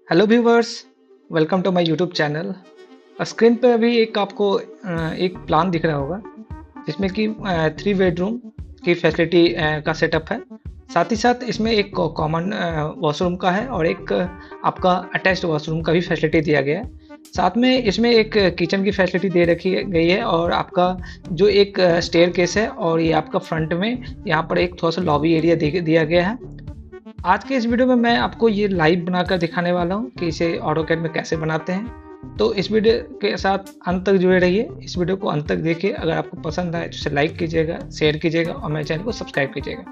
Hello viewers, welcome to my YouTube channel. Screen पे अभी एक आपको एक प्लान दिख रहा होगा जिसमें कि 3 बेडरूम की फैसिलिटी का सेटअप है। साथ ही साथ इसमें एक कॉमन वॉशरूम का है और एक आपका अटैच्ड वॉशरूम का भी फैसिलिटी दिया गया है। साथ में इसमें एक किचन की फैसिलिटी दे रखी गई है और आपका जो एक स्टेयर केस है और ये आपका फ्रंट में यहाँ पर एक थोड़ा सा लॉबी एरिया दिया गया है। आज के इस वीडियो में मैं आपको ये लाइव बनाकर दिखाने वाला हूँ कि इसे ऑटोकैड में कैसे बनाते हैं। तो इस वीडियो के साथ अंत तक जुड़े रहिए। इस वीडियो को अंत तक देखिए। अगर आपको पसंद आए तो इसे लाइक कीजिएगा, शेयर कीजिएगा और मेरे चैनल को सब्सक्राइब कीजिएगा।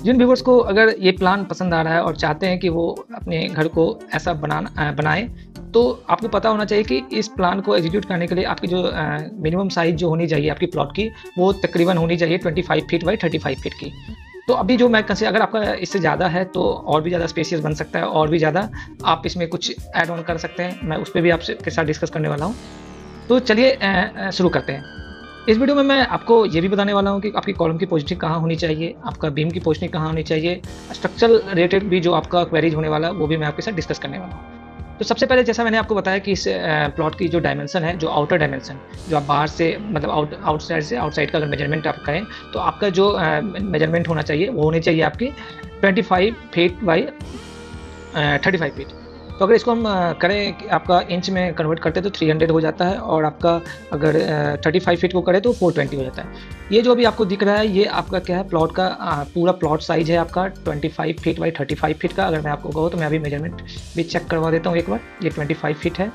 जिन व्यूवर्स को अगर ये प्लान पसंद आ रहा है और चाहते हैं कि वो अपने घर को ऐसा बनाए, तो आपको पता होना चाहिए कि इस प्लान को एग्जीक्यूट करने के लिए आपकी जो मिनिमम साइज़ जो होनी चाहिए आपकी प्लॉट की, वो तकरीबन होनी चाहिए 25 फीट बाई 35 फीट की। तो अभी जो मैं अगर आपका इससे ज़्यादा है तो और भी ज़्यादा स्पेसियस बन सकता है और भी ज़्यादा आप इसमें कुछ ऐड ऑन कर सकते हैं। मैं उस पर भी आपसे के साथ डिस्कस करने वाला हूँ। तो चलिए शुरू करते हैं। इस वीडियो में मैं आपको ये भी बताने वाला हूँ कि आपकी कॉलम की पोजीशनिंग कहाँ होनी चाहिए, आपका बीम की पोजीशनिंग कहाँ होनी चाहिए, स्ट्रक्चरल रिलेटेड भी जो आपका क्वेरीज होने वाला है वो भी मैं आपके साथ डिस्कस करने वाला हूँ। तो सबसे पहले जैसा मैंने आपको बताया कि इस प्लॉट की जो डायमेंशन है, जो आउटर डायमेंशन, जो आप बाहर से मतलब आउटसाइड का अगर मेजरमेंट आप करें तो आपका जो मेजरमेंट होना चाहिए वो होनी चाहिए आपकी 25 फीट बाई 35 फीट। तो अगर इसको हम करें कि आपका इंच में कन्वर्ट करते हैं तो 300 हो जाता है और आपका अगर 35 फीट को करें तो 420 हो जाता है। ये जो अभी आपको दिख रहा है ये आपका क्या है, प्लॉट का पूरा प्लॉट साइज है आपका 25 फीट बाई 35 फीट का। अगर मैं आपको कहूँ तो मैं अभी मेजरमेंट भी चेक करवा देता हूँ एक बार। ये 25 फीट है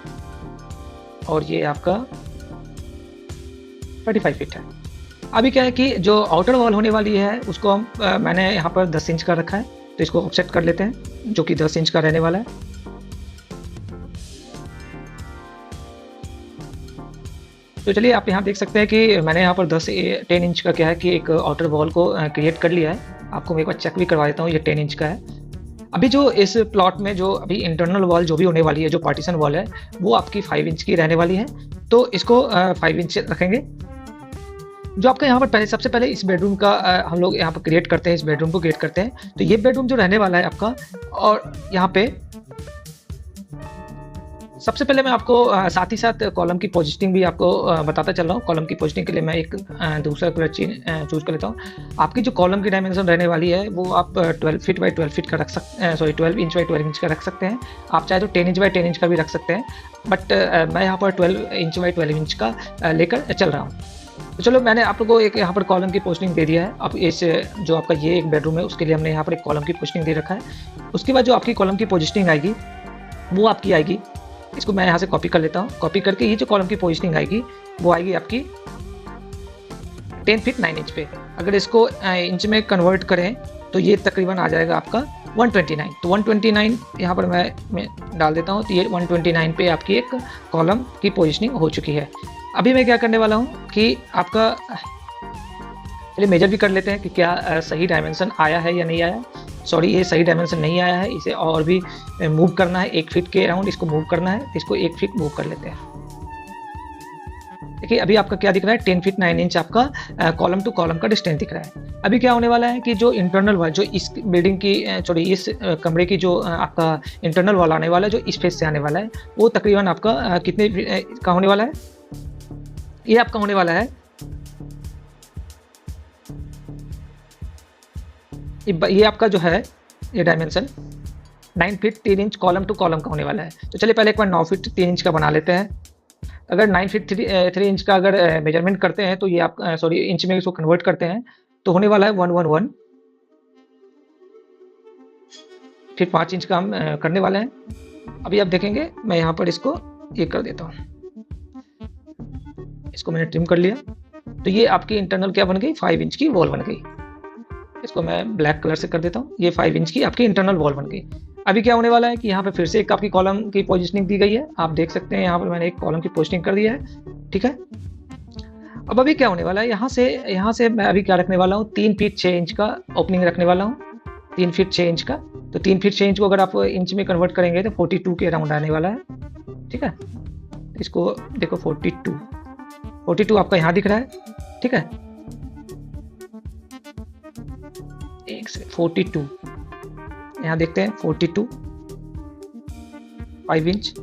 और ये आपका 35 फीट है। अभी क्या है कि जो आउटर वॉल होने वाली है उसको हम मैंने यहाँ पर 10 इंच का रखा है, तो इसको ऑफसेट कर लेते हैं जो कि 10 इंच का रहने वाला है। तो चलिए आप यहाँ देख सकते हैं कि मैंने यहाँ पर 10 इंच का क्या है कि एक आउटर वॉल को क्रिएट कर लिया है। आपको मैं एक बार चेक भी करवा देता हूँ, ये 10 इंच का है। अभी जो इस प्लॉट में जो अभी इंटरनल वॉल जो भी होने वाली है, जो पार्टीशन वॉल है, वो आपकी 5 इंच की रहने वाली है। तो इसको 5 इंच रखेंगे। जो आपका यहाँ पर सबसे पहले इस बेडरूम का हम लोग यहाँ पर क्रिएट करते हैं, इस बेडरूम को क्रिएट करते हैं। तो ये बेडरूम जो रहने वाला है आपका, और यहाँ पे सबसे पहले मैं आपको साथ ही साथ कॉलम की पोजीशनिंग भी आपको बताता चल रहा हूँ। कॉलम की पोजीशनिंग के लिए मैं एक दूसरा कलर चूज कर लेता हूँ। आपकी जो कॉलम की डायमेंशन रहने वाली है वो आप 12 फीट बाई 12 फीट का रख सकते हैं, 12 इंच बाई 12 इंच का रख सकते हैं। आप चाहे तो 10 इंच बाई 10 इंच का भी रख सकते हैं, बट मैं यहाँ पर 12 इंच बाई 12 इंच का लेकर चल रहा हूँ। तो चलो मैंने आप लोगों को एक यहाँ पर कॉलम की पोजीशनिंग दे दिया है। अब इस जो आपका ये एक बेडरूम है उसके लिए हमने यहाँ पर एक कॉलम की पोजीशनिंग दे रखा है। उसके बाद जो आपकी कॉलम की पोजीशनिंग आएगी वो आपकी आएगी, इसको मैं यहाँ से कॉपी कर लेता हूँ। कॉपी करके ये जो कॉलम की पोजीशनिंग आएगी वो आएगी आपकी 10 फीट 9 इंच पे। अगर इसको इंच में कन्वर्ट करें तो ये तकरीबन आ जाएगा आपका 129। तो 129 यहाँ पर मैं डाल देता हूँ। तो ये 129 पे आपकी एक कॉलम की पोजीशनिंग हो चुकी है। अभी मैं क्या करने वाला हूँ कि आपका चलिए मेजर भी कर लेते हैं कि क्या सही डायमेंशन आया है या नहीं आया। सॉरी, ये सही डायमेंशन नहीं आया है, इसे और भी मूव करना है। 1 फीट के अराउंड इसको मूव करना है, इसको 1 फीट मूव कर लेते हैं। देखिए अभी आपका क्या दिख रहा है, 10 फीट 9 इंच आपका कॉलम टू कॉलम का डिस्टेंस दिख रहा है। अभी क्या होने वाला है कि जो इंटरनल वॉल, जो इस बिल्डिंग की सॉरी इस कमरे की जो आपका इंटरनल वॉल आने वाला है, जो इस फेस से आने वाला है, वो तकरीबन आपका कितने का होने वाला है, ये आपका होने वाला है ये आपका जो है ये dimension 9 feet 3 inch column two column का होने वाला है। तो चलिए पहले एक बार 9 फीट 3 इंच का बना लेते हैं। अगर 9 फीट 3 इंच का अगर मेजरमेंट करते हैं तो ये आप सॉरी इंच में इसको कन्वर्ट करते हैं तो होने वाला है 111। फिर 5 इंच का हम करने वाले हैं। अभी आप देखेंगे मैं यहाँ पर इसको ये कर देता हूँ, इसको मैंने ट्रिम कर लिया। तो ये आपकी इंटरनल क्या बन गई, 5 इंच की वॉल बन गई। इसको मैं ब्लैक कलर से कर देता हूँ। ये 5 इंच की आपकी इंटरनल वॉल बन गई। अभी क्या होने वाला है कि यहाँ पे फिर से एक आपकी कॉलम की पोजीशनिंग दी गई है। आप देख सकते हैं यहाँ पर मैंने एक कॉलम की पोजीशनिंग कर दिया है, ठीक है। अब अभी क्या होने वाला है, यहाँ से मैं अभी क्या रखने वाला हूँ, 3 फीट 6 इंच का ओपनिंग रखने वाला हूँ। 3 फीट 6 इंच का। तो 3 फीट 6 इंच को अगर आप इंच में कन्वर्ट करेंगे तो 42 के अराउंड आने वाला है, ठीक है। इसको देखो 42 आपका यहाँ दिख रहा है। ठीक है। 42 यहाँ देखते हैं 42 5 इंच।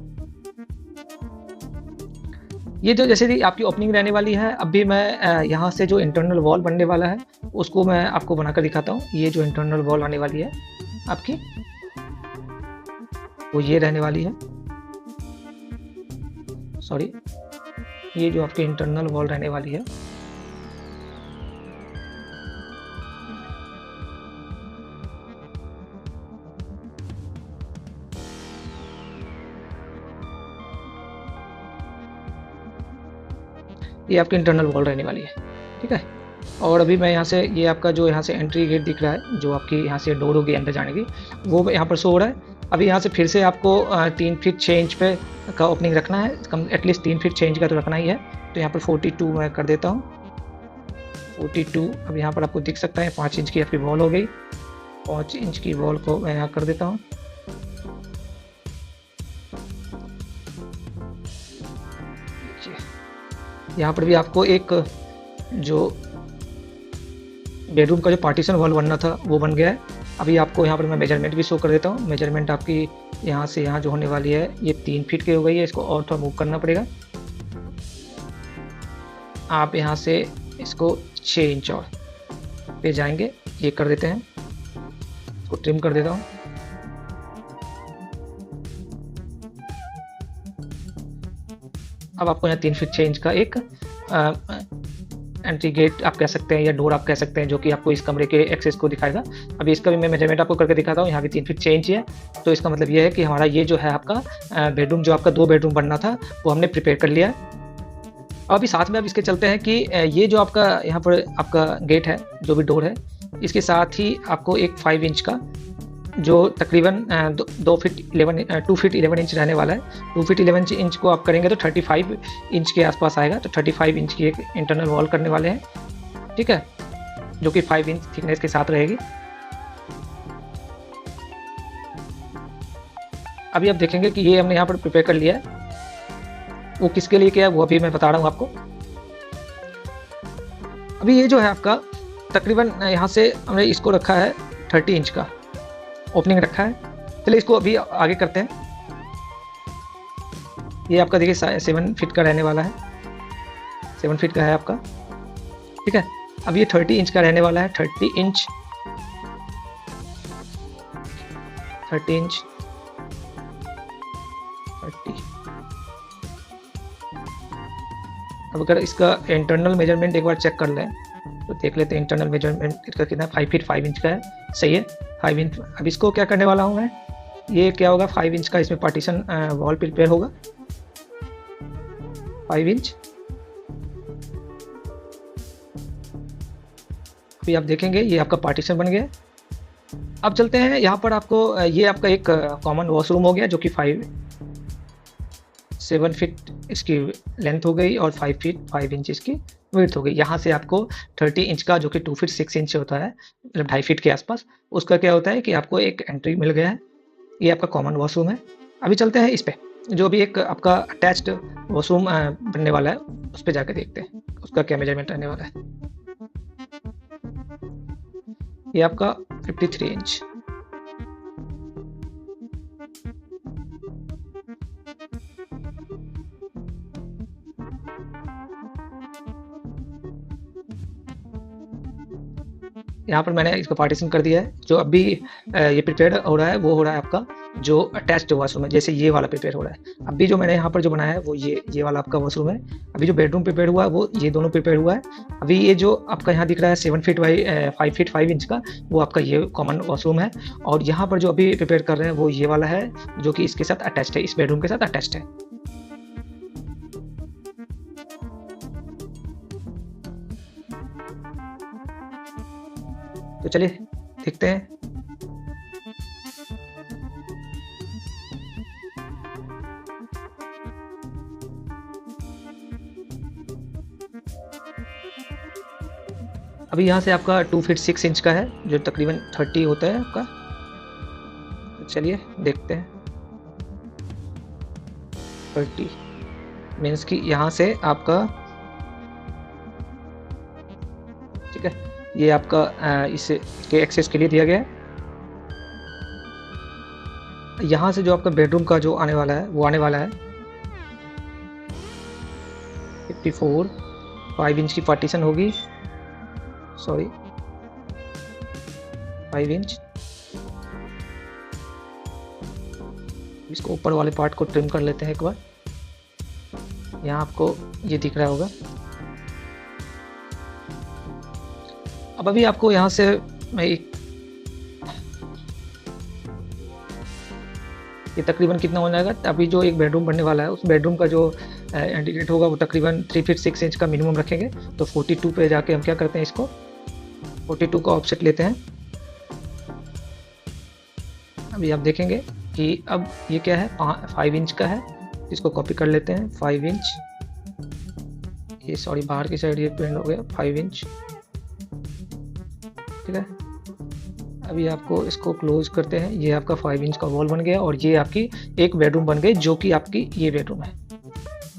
ये जो जैसे कि आपकी ओपनिंग रहने वाली है, अभी मैं यहाँ से जो इंटरनल वॉल बनने वाला है उसको मैं आपको बनाकर दिखाता हूँ। ये जो इंटरनल वॉल आने वाली है आपकी, वो ये रहने वाली है। सॉरी, ये जो आपकी इंटरनल वॉल रहने वाली है, ये आपकी इंटरनल वॉल रहने वाली है, ठीक है। और अभी मैं यहाँ से, ये आपका जो यहाँ से एंट्री गेट दिख रहा है, जो आपकी यहाँ से डोर होगी अंदर जाने की, वो यहाँ पर शो हो रहा है। अभी यहाँ से फिर से आपको 3 फीट 6 इंच पे का ओपनिंग रखना है, कम एटलीस्ट 3 फीट 6 इंच का तो रखना ही है। तो यहाँ पर 42 मैं कर देता हूँ, 42। अब यहाँ पर आपको दिख सकता है 5 इंच की आपकी वॉल हो गई। 5 इंच की वॉल को मैं यहाँ कर देता हूँ। यहाँ पर भी आपको एक जो बेडरूम का जो पार्टीशन वॉल बनना था वो बन गया है। अभी आपको यहाँ पर मैं मेजरमेंट भी शो कर देता हूँ। मेजरमेंट आपकी यहाँ से यहाँ जो होने वाली है ये 3 फीट की हो गई है। इसको और थोड़ा मूव करना पड़ेगा। आप यहाँ से इसको 6 इंच और पे जाएंगे, ये कर देते हैं, इसको ट्रिम कर देता हूँ। अब आपको यहाँ 3 फीट 6 इंच का एक एंट्री गेट आप कह सकते हैं या डोर आप कह सकते हैं, जो कि आपको इस कमरे के एक्सेस को दिखाएगा। अभी इसका भी मैं मेजरमेंट आपको करके दिखाता हूँ। यहाँ भी 3 फीट 6 इंच है। तो इसका मतलब ये है कि हमारा ये जो है आपका बेडरूम, जो आपका 2 बेडरूम बनना था, वो हमने प्रिपेयर कर लिया है। अभी साथ में अब इसके चलते हैं कि ये जो आपका यहाँ पर आपका गेट है, जो भी डोर है, इसके साथ ही आपको एक 5 इंच का जो तकरीबन 2 फीट 11 इंच रहने वाला है। 2 फीट 11 इंच को आप करेंगे तो 35 इंच के आसपास आएगा। तो 35 इंच की एक इंटरनल वॉल करने वाले हैं, ठीक है, जो कि 5 इंच थिकनेस के साथ रहेगी। अभी आप देखेंगे कि ये हमने यहाँ पर प्रिपेयर कर लिया है। वो किसके लिए किया है वो अभी मैं बता रहा हूँ आपको। अभी ये जो है आपका तकरीबन यहाँ से हमने इसको रखा है 30 इंच का ओपनिंग रखा है। चलिए इसको अभी आगे करते हैं। ये आपका देखिए 7 फीट का रहने वाला है, 7 फीट का है आपका, ठीक है। अब ये 30 इंच का रहने वाला है, 30 इंच, 30 इंच, 30। अब अगर इसका इंटरनल मेजरमेंट एक बार चेक कर लें तो देख लेते हैं इंटरनल मेजरमेंट इसका कितना है। 5 फीट 5 इंच का है, सही है, 5 इंच। अब इसको क्या करने वाला हूँ मैं, ये क्या होगा, 5 इंच का इसमें पार्टीशन वॉल प्रिपेयर होगा, 5 इंच। अभी आप देखेंगे ये आपका पार्टीशन बन गया। अब चलते हैं यहाँ पर, आपको ये आपका एक कॉमन वॉशरूम हो गया, जो कि 7 फीट इसकी लेंथ हो गई और 5 फीट 5 इंच इसकी विड्थ हो गई। यहाँ से आपको 30 इंच का, जो कि 2 फीट 6 इंच होता है, मतलब 2.5 फीट के आसपास, उसका क्या होता है कि आपको एक एंट्री मिल गया है। ये आपका कॉमन वॉशरूम है। अभी चलते हैं इस पे, जो भी एक आपका अटैच्ड वॉशरूम बनने वाला है, उस पर जाकर देखते हैं उसका क्या मेजरमेंट रहने वाला है। ये आपका 53 इंच। यहाँ पर मैंने इसको पार्टीशन कर दिया है। जो अभी ये प्रिपेयर हो रहा है वो हो रहा है आपका जो अटैच्ड वॉशरूम है, जैसे ये वाला प्रिपेयर हो रहा है। अभी जो मैंने यहाँ पर जो बनाया है वो ये वाला आपका वॉशरूम है। अभी जो बेडरूम प्रिपेयर हुआ है वो ये दोनों प्रिपेयर हुआ है। अभी ये जो आपका यहाँ दिख रहा है 7 फीट बाई 5 फीट 5 इंच का, वो आपका ये कॉमन वॉशरूम है। और यहाँ पर जो अभी प्रिपेयर कर रहे हैं वो ये वाला है, जो कि इसके साथ अटैच्ड है, इस बेडरूम के साथ अटैच्ड है। तो चलिए देखते हैं। अभी यहाँ से आपका 2 फीट 6 इंच का है, जो तकरीबन 30 होता है आपका। तो चलिए देखते हैं। 30 मीन्स कि यहाँ से आपका ठीक है। ये आपका इसे के एक्सेस के लिए दिया गया है। यहाँ से जो आपका बेडरूम का जो आने वाला है वो आने वाला है 54, 5 इंच की पार्टीशन होगी, सॉरी 5 इंच। इसको ऊपर वाले पार्ट को ट्रिम कर लेते हैं एक बार। यहाँ आपको ये दिख रहा होगा। अब अभी आपको यहाँ से मैं ये तकरीबन कितना हो जाएगा, अभी जो एक बेडरूम बनने वाला है उस बेडरूम का जो इंटीग्रेट होगा वो तकरीबन 3 फीट 6 इंच का मिनिमम रखेंगे। तो 42 पे जाके हम क्या करते हैं, इसको 42 का ऑफसेट लेते हैं। अभी आप देखेंगे कि अब ये क्या है, 5 इंच का है। इसको कॉपी कर लेते हैं 5 इंच। ये सॉरी बाहर की साइड ये प्रिंट हो गया 5 इंच, ठीक है। अभी आपको इसको क्लोज करते हैं। ये आपका 5 इंच का वॉल बन गया और ये आपकी एक बेडरूम बन गई, जो कि आपकी ये बेडरूम है।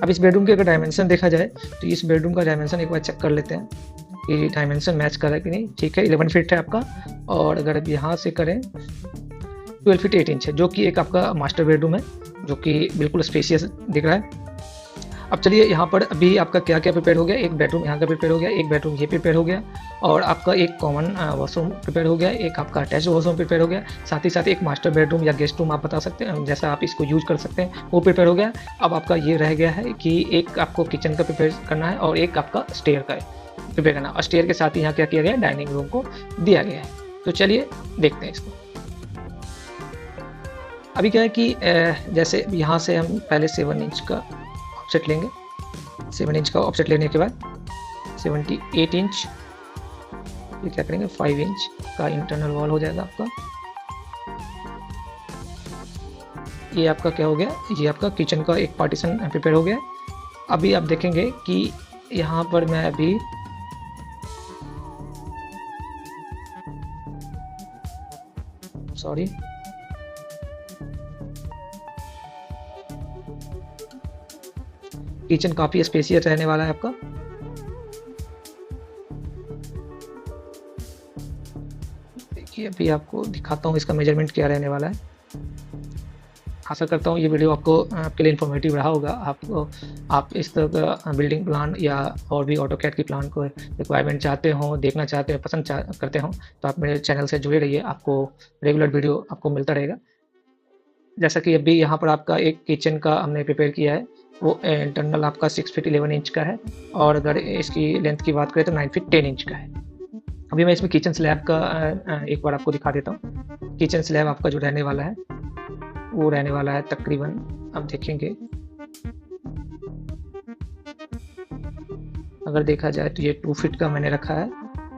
अब इस बेडरूम के अगर डायमेंशन देखा जाए तो इस बेडरूम का डायमेंशन एक बार चेक कर लेते हैं कि डायमेंशन मैच कर रहा है कि नहीं। ठीक है, 11 फीट है आपका। और अगर अब यहाँ से करें 12 फीट 8 इंच है, जो कि एक आपका मास्टर बेडरूम है, जो कि बिल्कुल स्पेशियस दिख रहा है। अब चलिए यहाँ पर अभी आपका क्या क्या प्रिपेयर हो गया। एक बेडरूम यहाँ का प्रिपेयर हो गया, एक बेडरूम ये प्रिपेयर हो गया, और आपका एक कॉमन वॉशरूम प्रिपेयर हो गया, एक आपका अटैच वॉशरूम प्रिपेयर हो गया। साथ ही साथ एक मास्टर बेडरूम या गेस्ट रूम आप बता सकते हैं, जैसा आप इसको यूज कर सकते हैं, वो प्रिपेयर हो गया। अब आपका ये रह गया है कि एक आपको किचन का प्रिपेयर करना है और एक आपका स्टेयर का प्रिपेयर करना है। और स्टेयर के साथ ही यहाँ क्या किया गया है, डाइनिंग रूम को दिया गया है। तो चलिए देखते हैं इसको। अभी क्या है कि जैसे यहाँ से हम पहले 7 इंच का ऑफसेट लेंगे। 7 इंच का ऑफसेट लेने के बाद 78 इंच ये क्या करेंगे, 5 इंच का इंटरनल वॉल हो जाएगा आपका। ये आपका क्या हो गया, ये आपका किचन का एक पार्टीशन प्रिपेयर हो गया। अभी आप देखेंगे कि यहाँ पर मैं अभी सॉरी किचन काफ़ी स्पेशियस रहने वाला है आपका। देखिए अभी आपको दिखाता हूँ इसका मेजरमेंट क्या रहने वाला है। आशा करता हूँ ये वीडियो आपके लिए इन्फॉर्मेटिव रहा होगा। आप इस तरह का बिल्डिंग प्लान या और भी ऑटोकैड की प्लान को रिक्वायरमेंट चाहते हो, देखना चाहते हो, पसंद करते हो, तो आप मेरे चैनल से जुड़े रहिए। आपको रेगुलर वीडियो आपको मिलता रहेगा। जैसा कि अभी यहाँ पर आपका एक किचन का हमने प्रिपेयर किया है, वो इंटरनल आपका 6 फीट 11 इंच का है, और अगर इसकी लेंथ की बात करें तो 9 फीट 10 इंच का है। अभी मैं इसमें किचन स्लैब का एक बार आपको दिखा देता हूँ। किचन स्लैब आपका जो रहने वाला है वो रहने वाला है तकरीबन, आप देखेंगे अगर देखा जाए तो ये 2 फीट का मैंने रखा है,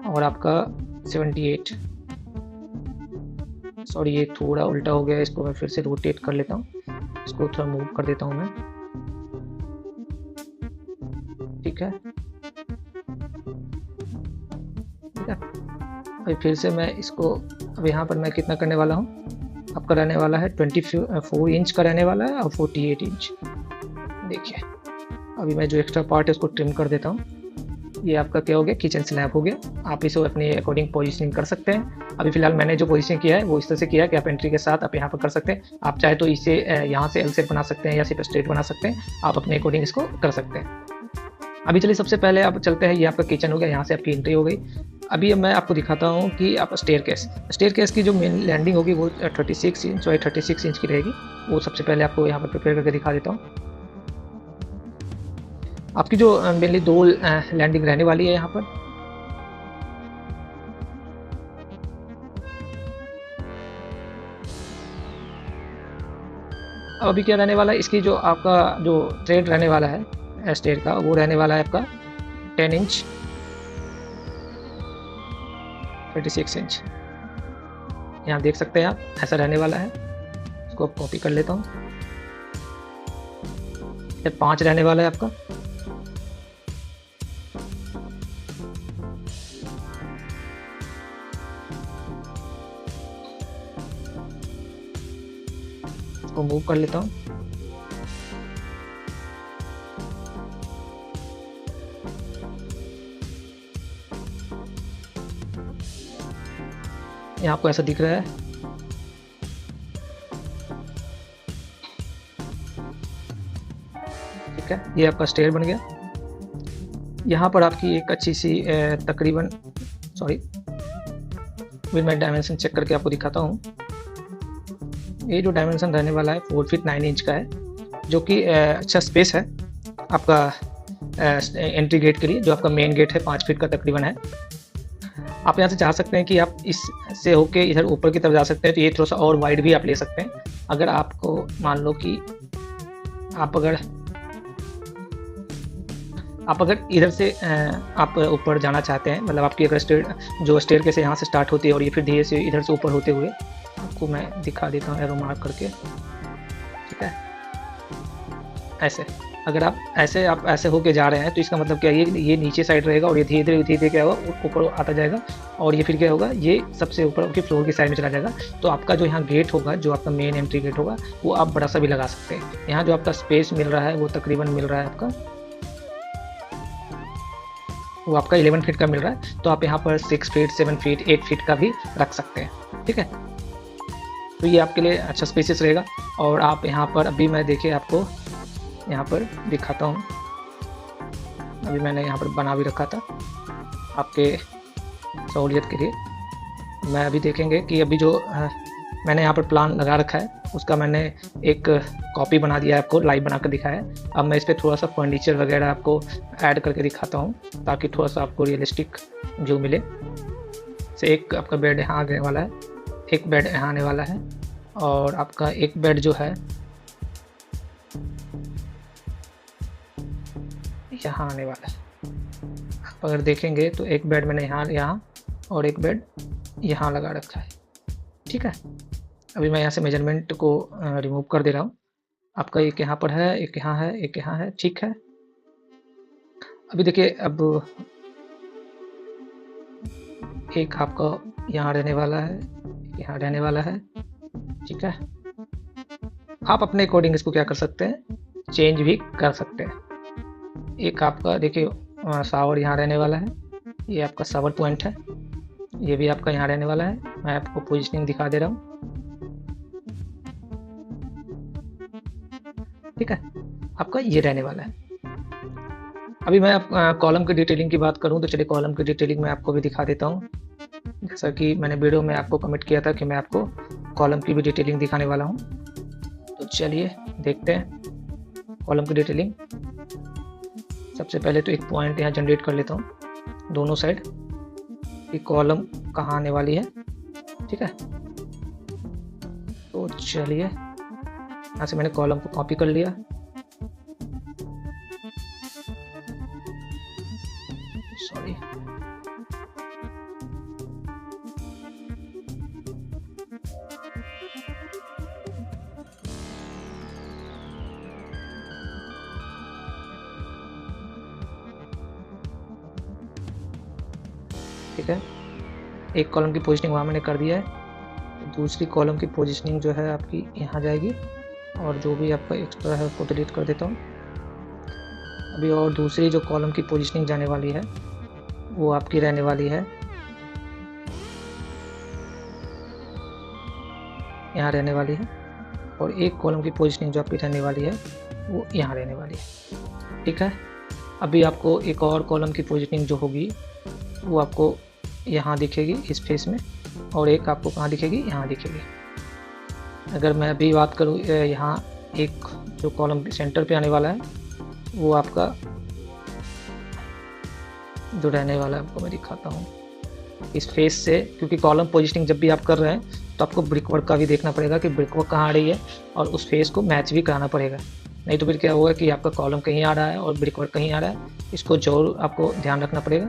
और आपका 78 सॉरी ये थोड़ा उल्टा हो गया, इसको मैं फिर से रोटेट कर लेता हूँ, इसको थोड़ा मूव कर देता हूँ मैं, ठीक है। अभी फिर से मैं इसको, अब यहाँ पर मैं कितना करने वाला हूँ, आपका रहने वाला है 24 इंच का रहने वाला है और 48 इंच। देखिए अभी मैं जो एक्स्ट्रा पार्ट है उसको ट्रिम कर देता हूँ। ये आपका क्या हो गया, किचन स्लैब हो गया। आप इसे अपने अकॉर्डिंग पोजीशनिंग कर सकते हैं। अभी फिलहाल मैंने जो पोजीशन किया है वो इस तरह से किया है कि आप एंट्री के साथ आप यहाँ पर कर सकते हैं। आप चाहे तो इसे यहाँ से एल शेप बना सकते हैं या सिर्फ स्ट्रेट बना सकते हैं, आप अपने अकॉर्डिंग इसको कर सकते हैं। अभी चलिए सबसे पहले आप चलते हैं, ये आपका किचन हो गया, यहाँ से आपकी एंट्री हो गई। अभी मैं आपको दिखाता हूँ कि आप स्टेयर केस की जो मेन लैंडिंग होगी वो 36 इंच और 36 इंच की रहेगी। वो सबसे पहले आपको यहाँ पर प्रिपेयर करके दिखा देता हूँ। आपकी जो मेनली 2 लैंडिंग रहने वाली है यहाँ पर। अब अभी क्या रहने वाला है, इसकी जो आपका जो थ्रेड रहने वाला है स्टेयर का, वो रहने वाला है आपका 10 इंच 36 इंच। यहाँ देख सकते हैं आप, ऐसा रहने वाला है। इसको कॉपी कर लेता हूँ। 5 रहने वाला है आपका। इसको मूव कर लेता हूँ। यहाँ आपको ऐसा दिख रहा है। ठीक है, ये आपका स्टेयर बन गया। यहाँ पर आपकी एक अच्छी सी तकरीबन फिर मैं डायमेंशन चेक करके आपको दिखाता हूँ। ये जो डायमेंशन रहने वाला है 4 फीट 9 इंच का है, जो कि अच्छा स्पेस है आपका एंट्री गेट के लिए। जो आपका मेन गेट है 5 फीट का तकरीबन है। आप यहाँ से चाह सकते हैं कि आप इससे होके इधर ऊपर की तरफ जा सकते हैं, तो ये थोड़ा सा और वाइड भी आप ले सकते हैं। अगर आपको मान लो कि आप अगर इधर से आप ऊपर जाना चाहते हैं, मतलब आपकी अगर स्टेयर कैसे यहाँ से स्टार्ट होती है और ये फिर धीरे से इधर से ऊपर होते हुए, आपको मैं दिखा देता हूँ एरो मार्क करके। ठीक है, ऐसे अगर आप ऐसे होके जा रहे हैं तो इसका मतलब क्या है, ये नीचे साइड रहेगा और ये धीरे धीरे क्या होगा, ऊपर आता जाएगा और ये फिर क्या होगा, ये सबसे ऊपर की फ्लोर की साइड में चला जाएगा। तो आपका जो यहाँ गेट होगा, जो आपका मेन एंट्री गेट होगा, वो आप बड़ा सा भी लगा सकते हैं। यहाँ जो आपका स्पेस मिल रहा है वो तकरीबन मिल रहा है आपका, वो आपका 11 फीट का मिल रहा है। तो आप यहाँ पर 6 फीट 7 फीट 8 फीट का भी रख सकते हैं। ठीक है, तो ये आपके लिए अच्छा स्पेसियस रहेगा। और आप यहाँ पर अभी मैं देखिए आपको यहाँ पर दिखाता हूँ। अभी मैंने यहाँ पर बना भी रखा था आपके सहूलियत के लिए। मैं अभी देखेंगे कि अभी जो मैंने यहाँ पर प्लान लगा रखा है, उसका मैंने एक कॉपी बना दिया है, आपको लाइव बना कर दिखाया है। अब मैं इस पर थोड़ा सा फर्नीचर वगैरह आपको ऐड करके दिखाता हूँ, ताकि थोड़ा सा आपको रियलिस्टिक जो मिले। से एक आपका बेड यहाँ आने वाला है, एक बेड यहाँ आने वाला है, और आपका एक बेड जो है यहाँ आने वाला है। आप अगर देखेंगे तो एक बेड मैंने यहाँ और एक बेड यहाँ लगा रखा है। ठीक है, अभी मैं यहाँ से मेजरमेंट को रिमूव कर दे रहा हूँ। आपका एक यहाँ पर है, एक यहाँ है, एक यहाँ है। ठीक है, अभी देखिए, अब एक आपका यहाँ रहने वाला है, यहाँ रहने वाला है। ठीक है, आप अपने अकॉर्डिंग इसको क्या कर सकते हैं, चेंज भी कर सकते हैं। एक आपका देखिए शावर यहाँ रहने वाला है, ये आपका शावर पॉइंट है, ये भी आपका यहाँ रहने वाला है। मैं आपको पोजीशनिंग दिखा दे रहा हूँ। ठीक है, आपका ये रहने वाला है। अभी मैं कॉलम की डिटेलिंग की बात करूँ तो चलिए कॉलम की डिटेलिंग मैं आपको भी दिखा देता हूँ। जैसा कि मैंने वीडियो में आपको कमिट किया था कि मैं आपको कॉलम की भी डिटेलिंग दिखाने वाला हूँ, तो चलिए देखते हैं कॉलम की डिटेलिंग। सबसे पहले तो एक पॉइंट यहाँ जनरेट कर लेता हूँ दोनों साइड कि कॉलम कहाँ आने वाली है। ठीक है, तो चलिए यहाँ से मैंने कॉलम को कॉपी कर लिया। सॉरी, ठीक है, एक कॉलम की पोजीशनिंग वहाँ मैंने कर दिया है। दूसरी कॉलम की पोजीशनिंग जो है आपकी यहाँ जाएगी, और जो भी आपका एक्स्ट्रा है उसको डिलीट कर देता हूँ अभी। और दूसरी जो कॉलम की पोजीशनिंग जाने वाली है वो आपकी रहने वाली है यहाँ रहने वाली है, और एक कॉलम की पोजीशनिंग जो आपकी रहने वाली है वो यहाँ रहने वाली है। ठीक है, अभी आपको एक और कॉलम की पोजीशनिंग जो होगी वो आपको यहाँ दिखेगी इस फेस में, और एक आपको कहाँ दिखेगी, यहाँ दिखेगी। अगर मैं अभी बात करूँ, यहाँ एक जो कॉलम सेंटर पे आने वाला है वो आपका जो रहने वाला है आपको मैं दिखाता हूँ इस फेस से, क्योंकि कॉलम पोजीशनिंग जब भी आप कर रहे हैं तो आपको ब्रिक वर्क का भी देखना पड़ेगा कि ब्रिक वर्क कहाँ आ रही है, और उस फेस को मैच भी कराना पड़ेगा। नहीं तो फिर क्या होगा कि आपका कॉलम कहीं आ रहा है और ब्रिक वर्क कहीं आ रहा है, इसको जरूर आपको ध्यान रखना पड़ेगा।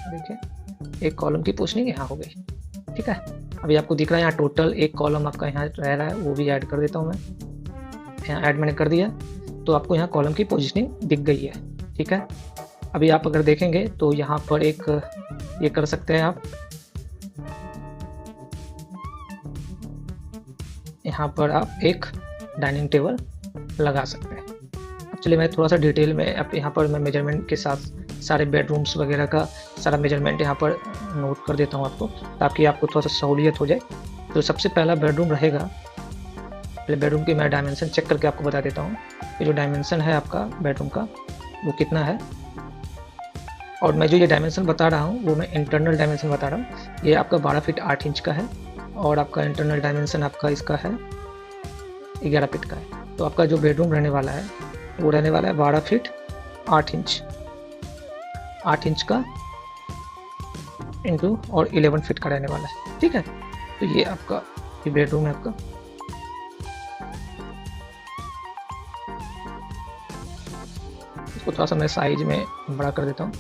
देखिए, एक कॉलम की पोजीशनिंग यहाँ हो गई। ठीक है, अभी आपको दिख रहा है यहाँ टोटल एक कॉलम आपका यहाँ रह रहा है, वो भी ऐड कर देता हूँ मैं। यहाँ ऐड मैंने कर दिया, तो आपको यहाँ कॉलम की पोजीशनिंग दिख गई है। ठीक है, अभी आप अगर देखेंगे तो यहाँ पर एक ये कर सकते हैं आप, यहाँ पर आप एक डाइनिंग टेबल लगा सकते हैं। अब चलिए मैं थोड़ा सा डिटेल में अब यहाँ पर मैं मेजरमेंट के साथ सारे बेडरूम्स वगैरह का सारा मेजरमेंट यहाँ पर नोट कर देता हूँ आपको, ताकि आपको थोड़ा सा सहूलियत हो जाए। तो सबसे पहला बेडरूम रहेगा, पहले बेडरूम की मैं डायमेंशन चेक करके आपको बता देता हूँ कि जो डायमेंशन है आपका बेडरूम का वो कितना है। और मैं जो ये डायमेंशन बता रहा हूँ वो मैं इंटरनल डायमेंशन बता रहा हूँ। ये आपका 12 फीट 8 इंच का है और आपका इंटरनल डायमेंशन आपका इसका है 11 फीट का है। तो आपका जो बेडरूम रहने वाला है वो रहने वाला है 12 फीट 8 इंच, 8 इंच का इंटू और 11 फीट का रहने वाला है। ठीक है, तो ये आपका ये बेडरूम है आपका। इसको थोड़ा सा मैं साइज में बड़ा कर देता हूँ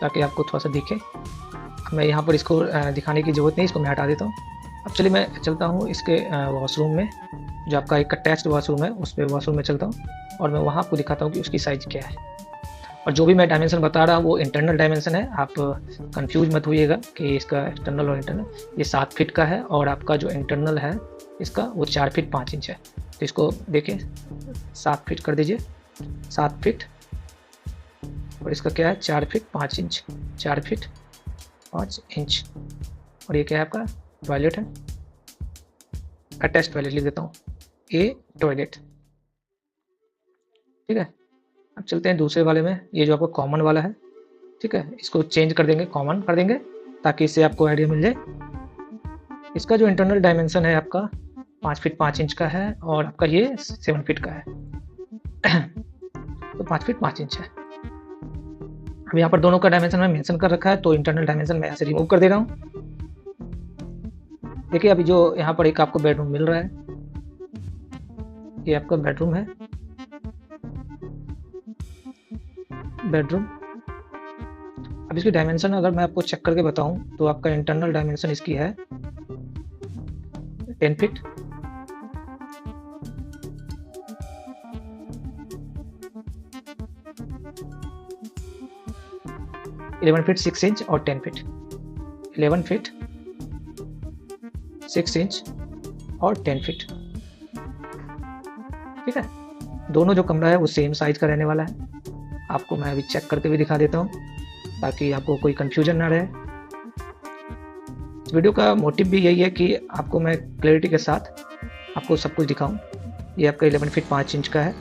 ताकि आपको थोड़ा सा दिखे। अब मैं यहाँ पर इसको दिखाने की ज़रूरत नहीं, इसको मैं हटा देता हूँ। अब चलिए मैं चलता हूँ इसके वॉशरूम में, जो आपका एक अटैच्ड वॉशरूम है उस पर वॉशरूम में चलता हूँ और मैं वहाँ आपको दिखाता हूँ कि उसकी साइज़ क्या है। और जो भी मैं डायमेंशन बता रहा हूँ वो इंटरनल डायमेंशन है, आप कंफ्यूज मत होइएगा कि इसका एक्सटर्नल और इंटरनल। ये 7 फीट का है और आपका जो इंटरनल है इसका वो 4 फीट 5 इंच है। तो इसको देखिए 7 फीट कर दीजिए, 7 फीट, और इसका क्या है 4 फीट 5 इंच, 4 फीट 5 इंच। और ये क्या है आपका टॉयलेट है, अटैच टॉयलेट लिख देता हूँ, ए टॉयलेट। ठीक है, अब चलते हैं दूसरे वाले में, ये जो आपका कॉमन वाला है। ठीक है, इसको चेंज कर देंगे, कॉमन कर देंगे ताकि इससे आपको आइडिया मिल जाए। इसका जो इंटरनल डायमेंशन है आपका 5 फीट 5 इंच का है और आपका ये 7 फीट का है। तो 5 फीट 5 इंच है। अब यहाँ पर दोनों का डायमेंशन मैं मेंशन कर रखा है, तो इंटरनल डायमेंशन मैं यहाँ से रिमूव कर दे रहा हूँ। देखिए अभी जो यहाँ पर एक आपको बेडरूम मिल रहा है, ये आपका बेडरूम है, बेडरूम। अब इसकी डायमेंशन अगर मैं आपको चेक करके बताऊं तो आपका इंटरनल डायमेंशन इसकी है 10 फीट, इलेवन फीट 6 इंच और 10 फीट, 11 फीट 6 इंच और 10 फीट। ठीक है, दोनों जो कमरा है वो सेम साइज का रहने वाला है। आपको मैं अभी चेक करके भी दिखा देता हूँ ताकि आपको कोई कंफ्यूजन ना रहे। इस वीडियो का मोटिव भी यही है कि आपको मैं क्लैरिटी के साथ आपको सब कुछ दिखाऊं। ये आपका 11 फीट 5 इंच का है,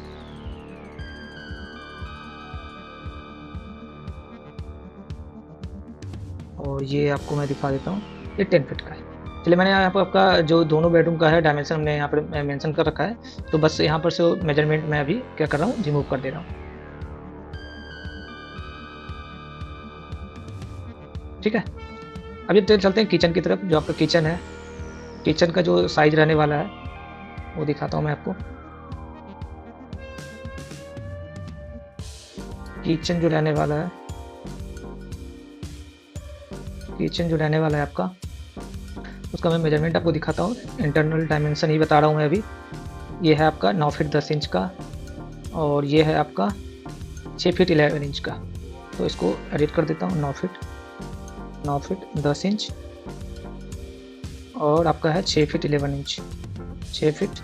और ये आपको मैं दिखा देता हूँ ये 10 फीट का है। चलिए मैंने यहाँ पर आपका जो दोनों बेडरूम का है डायमेंशन हमने यहाँ पर मेंशन कर रखा है, तो बस यहाँ पर से मेजरमेंट मैं अभी क्या कर रहा हूँ, रिमूव कर दे रहा हूँ। ठीक है, अभी चलते हैं किचन की तरफ। जो आपका किचन है, किचन का जो साइज रहने वाला है वो दिखाता हूँ मैं आपको। किचन जो रहने वाला है, किचन जो रहने वाला है आपका, उसका मैं मेजरमेंट आपको दिखाता हूँ। इंटरनल डायमेंशन ही बता रहा हूँ मैं अभी। ये है आपका 9 फीट 10 इंच का और ये है आपका 6 फीट 11 इंच का। तो इसको एडिट कर देता हूँ, 9 फीट 10 इंच और आपका है 6 फीट 11 इंच, 6 फीट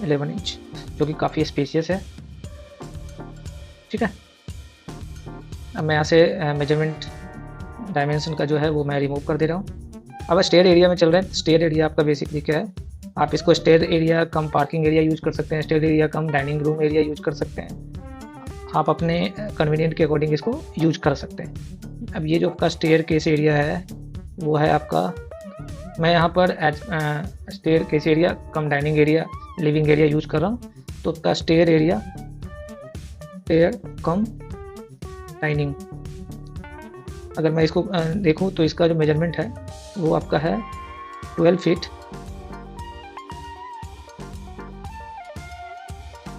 11 इंच, जो कि काफ़ी स्पेशियस है। ठीक है, अब मैं यहाँ से मेजरमेंट डायमेंशन का जो है वो मैं रिमूव कर दे रहा हूँ। अब स्टेयर एरिया में चल रहे हैं। स्टेयर एरिया आपका बेसिकली क्या है, आप इसको stair area cum parking area use कर सकते हैं, stair area cum dining room area use कर सकते हैं। आप अपने कन्वीनियंट के अकॉर्डिंग इसको यूज कर सकते हैं। अब ये जो आपका स्टेयर केस एरिया है वो है आपका, मैं यहाँ पर staircase area cum dining area living area use कर रहा हूँ। तो आपका stair area, stair cum dining, अगर मैं इसको देखूँ तो इसका जो मेजरमेंट है वो आपका है 12 फीट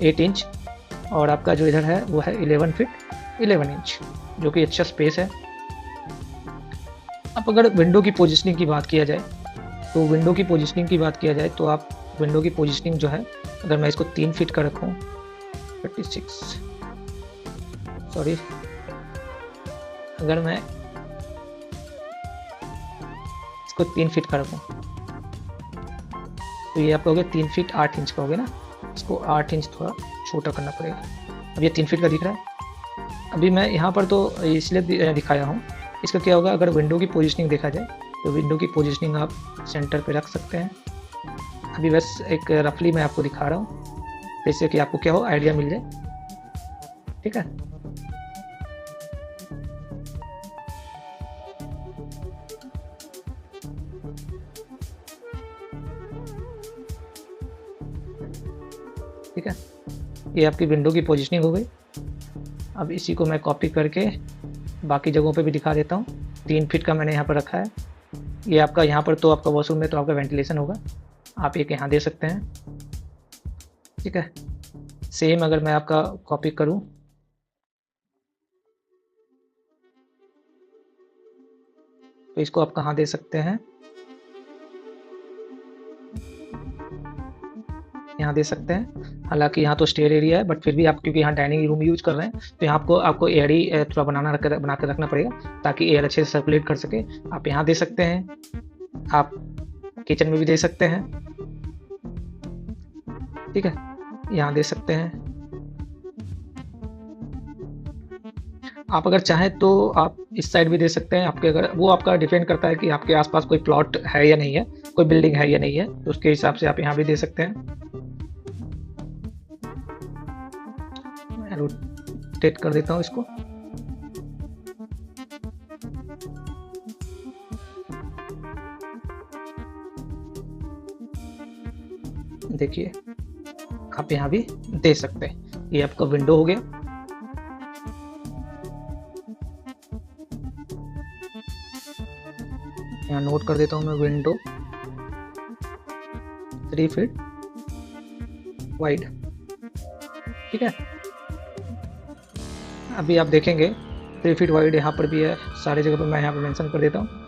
8 इंच और आपका जो इधर है वो है 11 फीट 11 इंच, जो कि अच्छा स्पेस है। अब अगर विंडो की पोजीशनिंग की बात किया जाए तो विंडो की पोजीशनिंग की बात किया जाए तो आप विंडो की पोजीशनिंग जो है, अगर मैं इसको 3 फीट का रखूँ, 36 सॉरी, अगर मैं इसको 3 फीट का रखूँ तो ये आपका हो गया 3 फीट 8 इंच का हो गया ना। इसको 8 इंच थोड़ा छोटा करना पड़ेगा। अब ये 3 फीट का दिख रहा है। अभी मैं यहाँ पर तो इसलिए दिखाया हूँ। इसका क्या होगा, अगर विंडो की पोजीशनिंग देखा जाए तो विंडो की पोजीशनिंग आप सेंटर पे रख सकते हैं। अभी बस एक रफली मैं आपको दिखा रहा हूँ, जैसे कि आपको क्या हो आइडिया मिल जाए। ठीक है, ठीक है, ये आपकी विंडो की पोजीशनिंग हो गई। अब इसी को मैं कॉपी करके बाकी जगहों पे भी दिखा देता हूँ। 3 फीट का मैंने यहाँ पर रखा है। ये आपका यहाँ पर तो आपका वॉशरूम में तो आपका वेंटिलेशन होगा, आप एक यहाँ दे सकते हैं। ठीक है, सेम अगर मैं आपका कॉपी करूँ तो इसको आप कहाँ दे सकते हैं, यहाँ दे सकते हैं। हालांकि यहाँ तो स्टेयर एरिया है, बट फिर भी आप क्योंकि यहाँ डाइनिंग रूम यूज कर रहे हैं तो यहाँ आपको एयरी थोड़ा बना के रखना पड़ेगा ताकि एयर अच्छे से सर्कुलेट कर सके। आप यहाँ दे सकते हैं, आप किचन में भी दे सकते हैं। ठीक है, यहाँ दे सकते हैं। आप अगर चाहें तो आप इस साइड भी दे सकते हैं। आपके अगर वो आपका डिपेंड करता है कि आपके आसपास कोई प्लॉट है या नहीं है, कोई बिल्डिंग है या नहीं है, तो उसके हिसाब से आप यहाँ भी दे सकते हैं। मैं रोटेट कर देता हूँ इसको। देखिए, आप यहाँ भी दे सकते हैं। ये आपका विंडो हो गया। यहाँ नोट कर देता हूँ मैं, विंडो 3 फीट वाइड। ठीक है, अभी आप देखेंगे 3 फीट वाइड यहाँ पर भी है, सारी जगह पर मैं यहाँ पर मेंशन कर देता हूँ।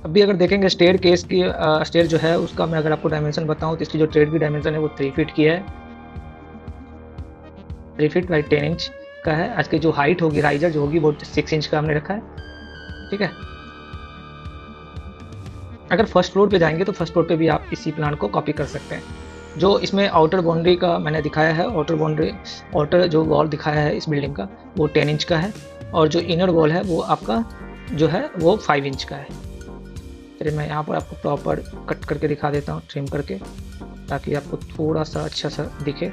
अभी अगर देखेंगे स्टेयर केस की स्टेयर जो है उसका मैं अगर आपको डायमेंशन बताऊँ तो इसकी जो ट्रेड की डायमेंशन है वो 3 फीट की है। 3 फीट बाई 10 इंच का है। आज की जो हाइट होगी राइजर जो होगी वो 6 इंच का हमने रखा है। ठीक है, अगर फर्स्ट फ्लोर पे जाएंगे तो फर्स्ट फ्लोर पे भी आप इसी प्लान को कॉपी कर सकते हैं। जो इसमें आउटर बाउंड्री का मैंने दिखाया है, आउटर जो वॉल दिखाया है इस बिल्डिंग का वो 10 इंच का है, और जो इनर वॉल है वो आपका जो है वो 5 इंच का है। चलिए मैं यहाँ पर आपको प्रॉपर कट करके दिखा देता हूँ, ट्रिम करके, ताकि आपको थोड़ा सा अच्छा सा दिखे।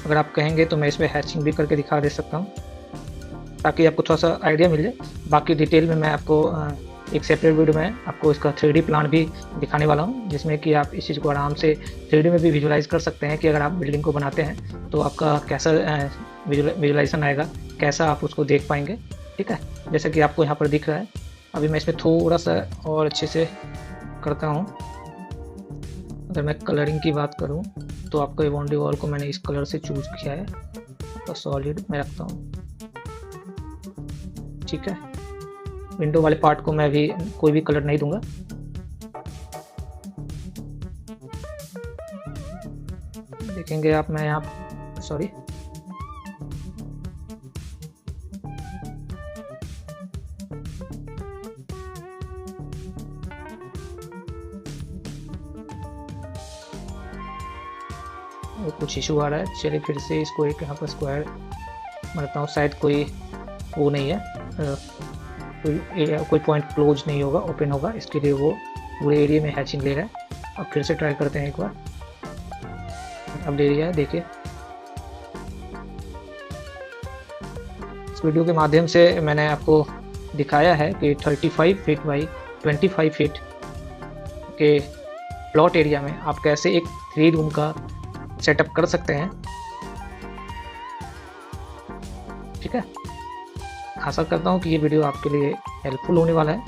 अगर आप कहेंगे तो मैं इसमें हैचिंग भी करके दिखा दे सकता हूँ ताकि आपको थोड़ा सा आइडिया मिल जाए। बाकी डिटेल में मैं आपको एक सेपरेट वीडियो में आपको इसका 3D प्लान भी दिखाने वाला हूँ, जिसमें कि आप इस चीज़ को आराम से 3D में भी विजुलाइज कर सकते हैं कि अगर आप बिल्डिंग को बनाते हैं तो आपका कैसा विजुलाइजेशन आएगा, कैसा आप उसको देख पाएंगे। ठीक है, जैसे कि आपको यहाँ पर दिख रहा है। अभी मैं इसमें थोड़ा सा और अच्छे से करता हूँ। अगर मैं कलरिंग की बात करूँ तो आपको बाउंड्री वॉल को मैंने इस कलर से चूज़ किया है, तो सॉलिड में रखता हूँ। ठीक है, विंडो वाले पार्ट को मैं भी कोई भी कलर नहीं दूंगा। देखेंगे आप, मैं यहाँ सॉरी कुछ इशू आ रहा है। चलिए फिर से इसको एक यहाँ पर स्क्वायर बनाता हूँ। शायद कोई वो नहीं है, कोई पॉइंट क्लोज नहीं होगा, ओपन होगा, इसके लिए वो पूरे एरिया में हैचिंग ले रहा है। अब फिर से ट्राई करते हैं एक बार। अब ले लिया है, देखिए। इस वीडियो के माध्यम से मैंने आपको दिखाया है कि 35 फीट बाई 25 फीट के प्लॉट एरिया में आप कैसे एक 3 रूम का सेटअप कर सकते हैं। ठीक है, आशा करता हूँ कि ये वीडियो आपके लिए हेल्पफुल होने वाला है।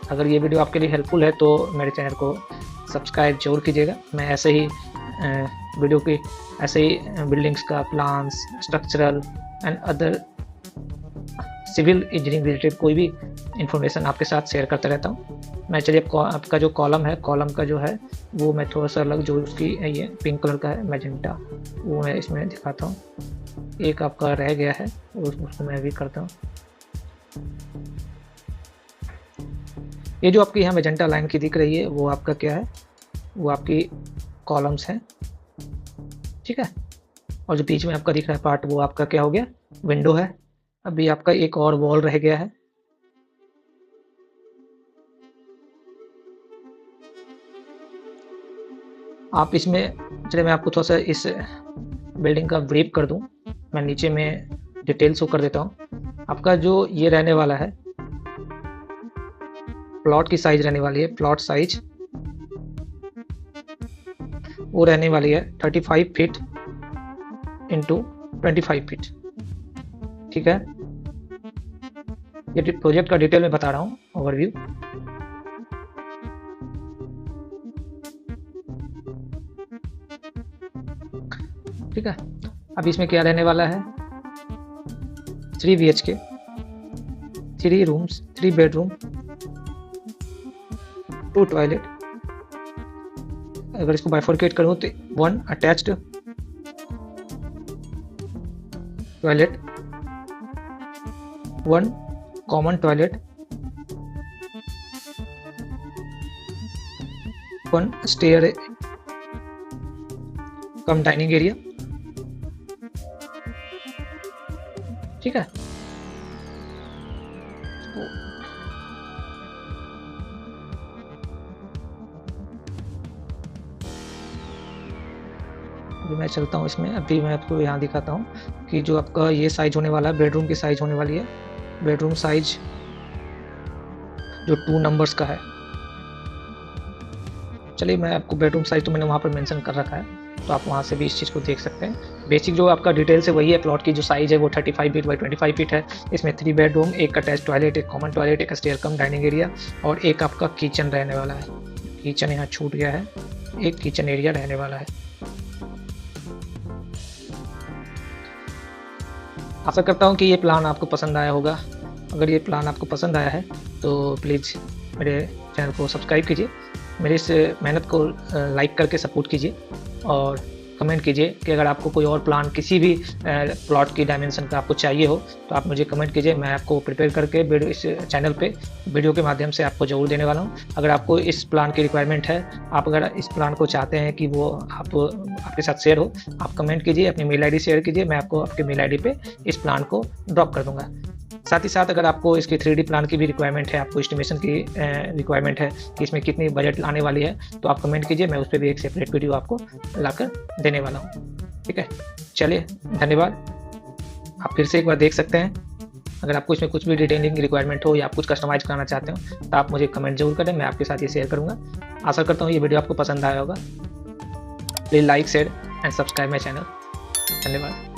अगर ये वीडियो आपके लिए हेल्पफुल है तो मेरे चैनल को सब्सक्राइब जरूर कीजिएगा। मैं ऐसे ही वीडियो की ऐसे ही बिल्डिंग्स का plans, structural and other civil engineering related कोई भी इंफॉर्मेशन आपके साथ शेयर करता रहता हूँ। मैं चलिए आपका जो कॉलम है, कॉलम का जो है वो मैं थोड़ा सा अलग, जो उसकी ये पिंक कलर का है मैजेंटा, वो मैं इसमें दिखाता हूँ। एक आपका रह गया है उसको मैं भी करता हूँ। ये जो आपकी यहाँ मैजेंटा लाइन की दिख रही है वो आपका क्या है, वो आपकी कॉलम्स हैं। ठीक है, और जो बीच में आपका दिख रहा है पार्ट वो आपका क्या हो गया, विंडो है। अभी आपका एक और वॉल रह गया है। आप इसमें, चलिए मैं आपको थोड़ा सा इस बिल्डिंग का ब्रीफ कर दूं। मैं नीचे में डिटेल शो कर देता हूं। आपका जो ये रहने वाला है, प्लॉट की साइज रहने वाली है, प्लॉट साइज वो रहने वाली है 35 फीट इंटू 25 फीट। ठीक है, ये प्रोजेक्ट का डिटेल में बता रहा हूँ, ओवरव्यू। ठीक है, अब इसमें क्या रहने वाला है, 3 BHK, 3 रूम्स, 3 बेडरूम, 2 टॉयलेट। अगर इसको बाइफोर्केट करूँ तो 1 attached toilet, 1 common toilet, 1 stair cum dining area. ठीक है, अभी मैं चलता हूँ इसमें। अभी मैं आपको यहाँ दिखाता हूँ कि जो आपका ये साइज होने वाला है, बेडरूम की साइज होने वाली है, बेडरूम साइज जो 2 नंबर्स का है। चलिए मैं आपको बेडरूम साइज तो मैंने वहाँ पर मेंशन कर रखा है, तो आप वहाँ से भी इस चीज़ को देख सकते हैं। बेसिक जो आपका डिटेल से वही है। प्लॉट की जो साइज़ है वो 35 फीट बाई 25 फीट है। इसमें 3 bedroom, 1 attach toilet, 1 common toilet, 1 stair cum dining area और 1 आपका किचन रहने वाला है। किचन यहाँ छूट गया है, 1 किचन एरिया रहने वाला है। आशा करता हूँ कि ये प्लान आपको पसंद आया होगा। अगर ये प्लान आपको पसंद आया है तो प्लीज़ मेरे चैनल को सब्सक्राइब कीजिए, मेरी इस मेहनत को लाइक करके सपोर्ट कीजिए और कमेंट कीजिए कि अगर आपको कोई और प्लान किसी भी प्लॉट की डायमेंशन का आपको चाहिए हो तो आप मुझे कमेंट कीजिए। मैं आपको प्रिपेयर करके इस चैनल पे वीडियो के माध्यम से आपको ज़रूर देने वाला हूँ। अगर आपको इस प्लान की रिक्वायरमेंट है, आप अगर इस प्लान को चाहते हैं कि वो आपके साथ शेयर हो, आप कमेंट कीजिए, अपनी मेल आईडी शेयर कीजिए, मैं आपको आपके मेल आईडी पे इस प्लान को ड्रॉप कर दूँगा। साथ ही साथ अगर आपको इसकी 3D प्लान की भी रिक्वायरमेंट है, आपको एस्टिमेशन की रिक्वायरमेंट है कि इसमें कितनी बजट आने वाली है, तो आप कमेंट कीजिए, मैं उस पर भी एक सेपरेट वीडियो आपको लाकर देने वाला हूँ। ठीक है, चलिए धन्यवाद। आप फिर से एक बार देख सकते हैं। अगर आपको इसमें कुछ भी डिटेलिंग की रिक्वायरमेंट हो या आप कुछ कस्टमाइज कराना चाहते हो तो आप मुझे कमेंट जरूर करें, मैं आपके साथ ये शेयर करूँगा। आशा करता हूँ ये वीडियो आपको पसंद आया होगा। Please like, share and subscribe my channel. धन्यवाद।